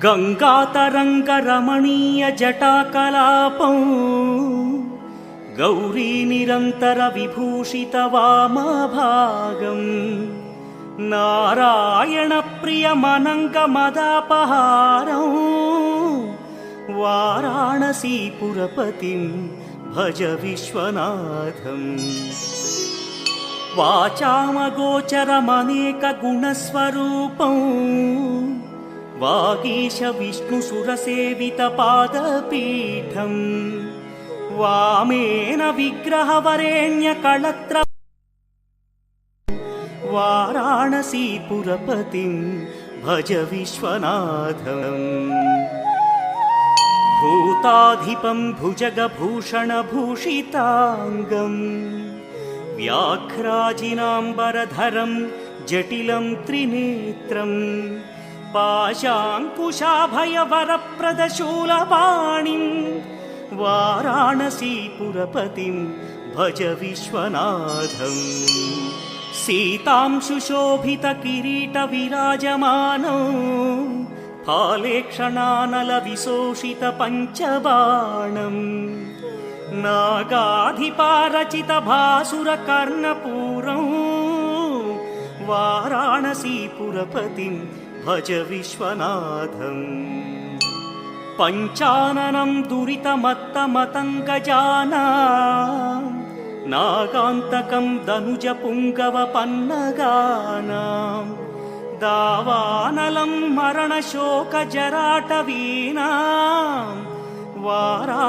गंगातरंगरमणीय जटाकलापं गौरी निरंतर विभूषित वामभागं नारायण प्रियमनंगमदापहारं वाराणसीपुरपतिं भज विश्वनाथम्। वाचामगोचरमनेकगुणस्वरूपं वागीश विष्णुसुरसेवितपादपीठं वामेन विग्रहवरेण्यकळत्र वाराणसीपुरपतिं भज विश्वनाथम्। भूताधिपं भुजगभूषणभूषिताङ्गं व्याघ्राजिनाम्बरधरं जटिलं त्रिनेत्रं पाशाङ्कुशाभयवरप्रदशूलपाणिं वाराणसीपुरपतिं भज विश्वनाथम्। सीतां सुशोभितकिरीटविराजमानं फालेक्षणानलविशोषितपञ्चबाणं नागाधिपारचितभासुरकर्णपूरं वाराणसीपुरपतिं भज विश्वनाथम्। पञ्चाननं दुरितमत्तमतङ्गजानां नागान्तकं दनुजपुङ्गवपन्नगानां दावानलं मरणशोकजराटवीनां वारा